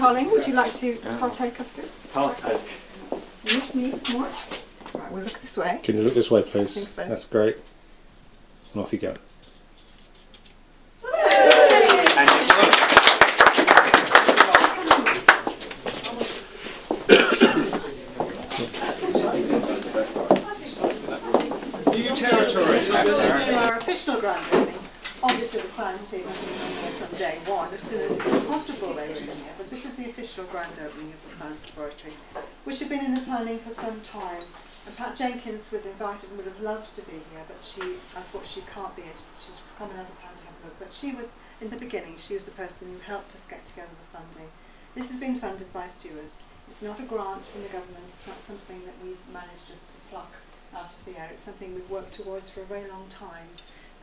Charlie, would you like to partake of this? Partake. Me more? Right, we'll look this way. Can you look this way, please? I think so. That's great. And off you go. New territory. So our official grand opening, obviously the science team has been on here from day one. As soon as it was possible they were in here. But this is the official grand opening of the science laboratories, which have been in the planning for some time. And Pat Jenkins was invited and would have loved to be here, but unfortunately can't be here. She's come another time to have a look. But she was, in the beginning, she was the person who helped us get together the funding. This has been funded by Stewards. It's not a grant from the government. It's not something that we've managed just to pluck out of the air. It's something we've worked towards for a very long time.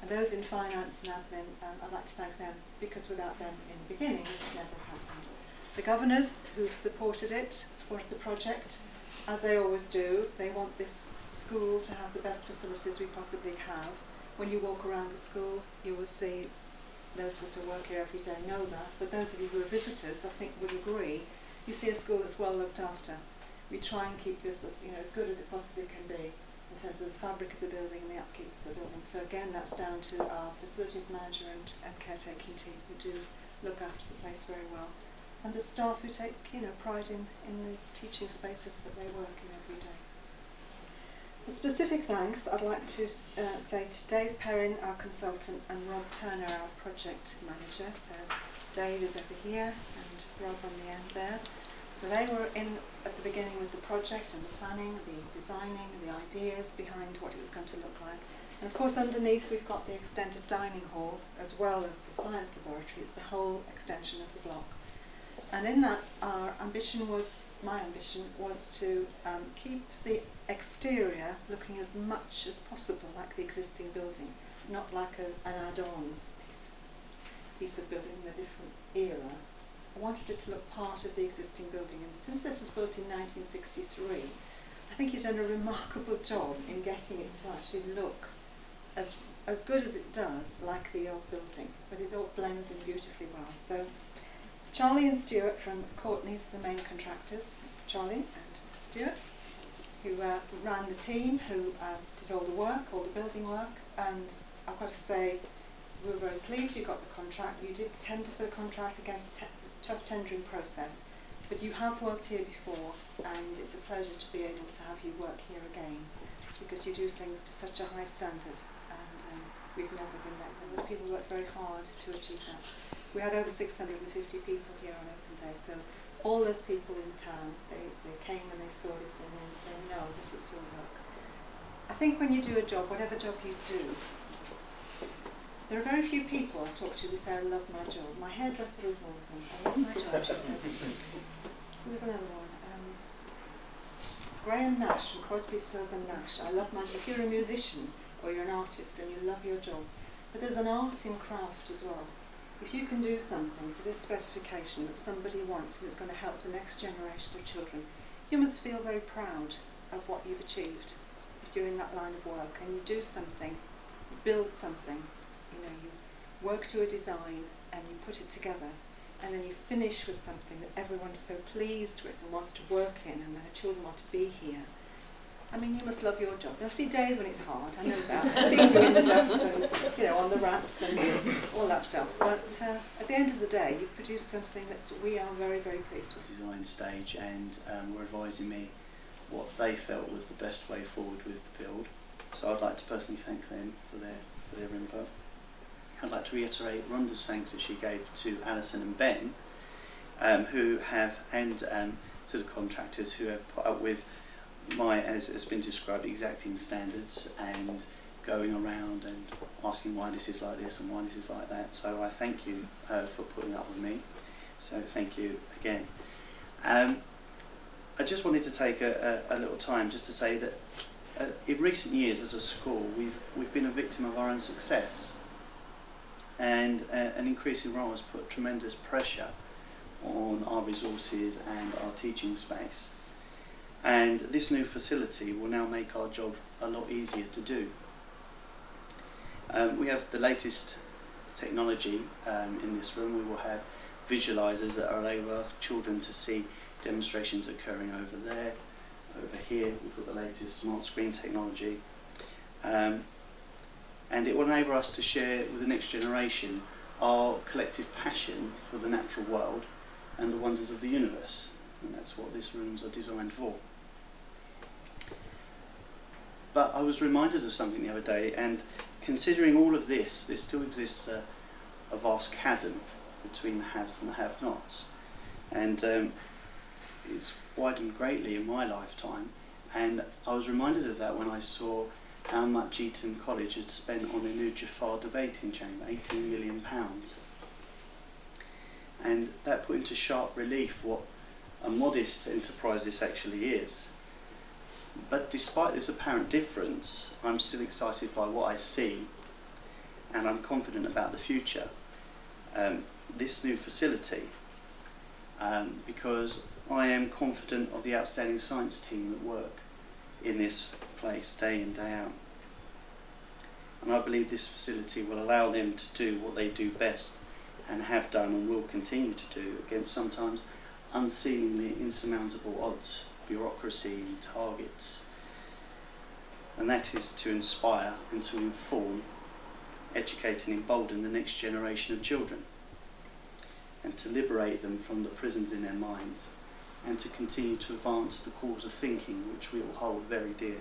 And those in finance and admin, I'd like to thank them, because without them in the beginning, this would never have happened. The governors who've supported it, supported the project, as they always do, they want this school to have the best facilities we possibly have. When you walk around the school, you will see, those of us who work here every day know that, but those of you who are visitors, I think, would agree, you see a school that's well looked after. We try and keep this as good as it possibly can be in terms of the fabric of the building and the upkeep of the building. So again, that's down to our facilities manager and caretaking team who do look after the place very well. And the staff who take pride in the teaching spaces that they work in every day. A specific thanks I'd like to say to Dave Perrin, our consultant, and Rob Turner, our project manager. So Dave is over here and Rob on the end there. So they were in at the beginning with the project and the planning, the designing, the ideas behind what it was going to look like. And of course underneath we've got the extended dining hall as well as the science laboratory. It's the whole extension of the block. And in that, my ambition was to keep the exterior looking as much as possible like the existing building, not like an add-on piece of building in a different era. I wanted it to look part of the existing building, and since this was built in 1963, I think you've done a remarkable job in getting it to actually look as good as it does like the old building, but it all blends in beautifully well. So Charlie and Stuart from Courtney's, the main contractors. It's Charlie and Stuart, who ran the team, who did all the work, all the building work, and I've got to say, we were very pleased you got the contract. You did tender for the contract against a tough tendering process, but you have worked here before, and it's a pleasure to be able to have you work here again, because you do things to such a high standard, and we've never been let down. The people worked very hard to achieve that. We had over 650 people here on open day, so all those people in town, they came and they saw this, and they know that it's your work. I think when you do a job, whatever job you do, there are very few people I talk to who say, I love my job. My hairdresser is one of them. I love my job, she said. Who was another one? Graham Nash from Crosby, Stills and Nash. I love my job. If you're a musician or you're an artist and you love your job, but there's an art in craft as well. If you can do something to this specification that somebody wants and it's going to help the next generation of children, you must feel very proud of what you've achieved if you're in that line of work and you do something, you build something, you work to a design and you put it together, and then you finish with something that everyone's so pleased with and wants to work in, and their children want to be here. I mean, you must love your job. There must be days when it's hard, I know that. I've seen you in the dust and, on the ramps and all that stuff. But at the end of the day, you've produced something that we are very, very pleased with. Design stage, and were advising me what they felt was the best way forward with the build. So I'd like to personally thank them for their input. I'd like to reiterate Rhonda's thanks that she gave to Alison and Ben, who have, and to the contractors who have put up with as has been described, exacting standards and going around and asking why this is like this and why this is like that. So I thank you for putting up with me. So thank you again. I just wanted to take a little time just to say that in recent years as a school we've been a victim of our own success, and an increasing role has put tremendous pressure on our resources and our teaching space. And this new facility will now make our job a lot easier to do. We have the latest technology in this room. We will have visualisers that allow children to see demonstrations occurring over there, over here. We've got the latest smart screen technology. And it will enable us to share with the next generation our collective passion for the natural world and the wonders of the universe. And that's what these rooms are designed for. But I was reminded of something the other day, and considering all of this, there still exists a vast chasm between the haves and the have-nots. And it's widened greatly in my lifetime, and I was reminded of that when I saw how much Eton College had spent on their new Jafar debating chamber, £18 million. And that put into sharp relief what a modest enterprise this actually is. But despite this apparent difference, I'm still excited by what I see, and I'm confident about the future. This new facility, because I am confident of the outstanding science team that work in this place day in, day out. And I believe this facility will allow them to do what they do best and have done and will continue to do against sometimes unseemingly insurmountable odds, bureaucracy and targets. And that is to inspire and to inform, educate and embolden the next generation of children, and to liberate them from the prisons in their minds, and to continue to advance the cause of thinking, which we all hold very dear.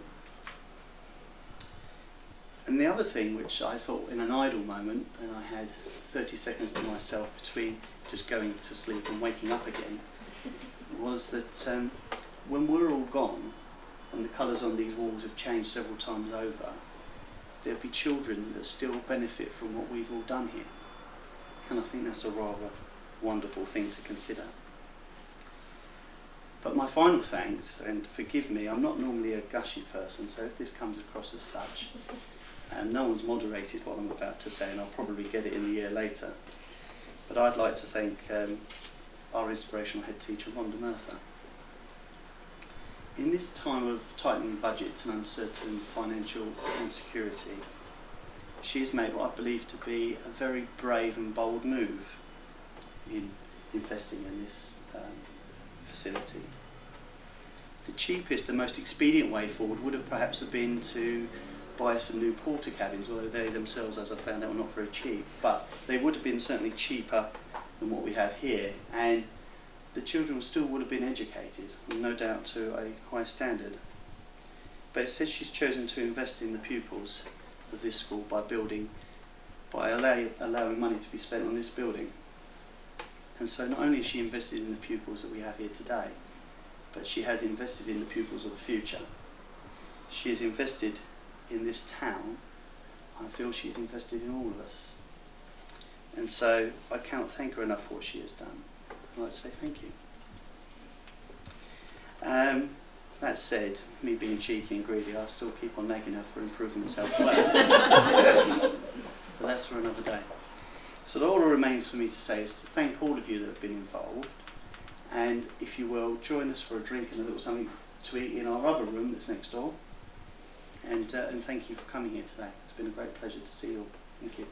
And the other thing which I thought in an idle moment, and I had 30 seconds to myself between just going to sleep and waking up again, was that when we're all gone and the colours on these walls have changed several times over, there'll be children that still benefit from what we've all done here. And I think that's a rather wonderful thing to consider. But my final thanks, and forgive me, I'm not normally a gushy person, so if this comes across as such, and no one's moderated what I'm about to say, and I'll probably get it in the ear later, but I'd like to thank our inspirational head teacher, Rhonda Murtha. In this time of tightening budgets and uncertain financial insecurity, she has made what I believe to be a very brave and bold move in investing in this facility. The cheapest and most expedient way forward would have perhaps been to buy some new porter cabins, although they themselves, as I found out, were not very cheap, but they would have been certainly cheaper than what we have here, and the children still would have been educated, no doubt to a high standard. But it says she's chosen to invest in the pupils of this school by allowing money to be spent on this building. And so not only has she invested in the pupils that we have here today, but she has invested in the pupils of the future. She has invested in this town. I feel she's invested in all of us. And so I cannot thank her enough for what she has done. I'd like to say thank you. That said, me being cheeky and greedy, I'll still keep on nagging her for improvements elsewhere. But that's for another day. So all that remains for me to say is to thank all of you that have been involved, and if you will, join us for a drink and a little something to eat in our other room that's next door. And thank you for coming here today. It's been a great pleasure to see you all. Thank you.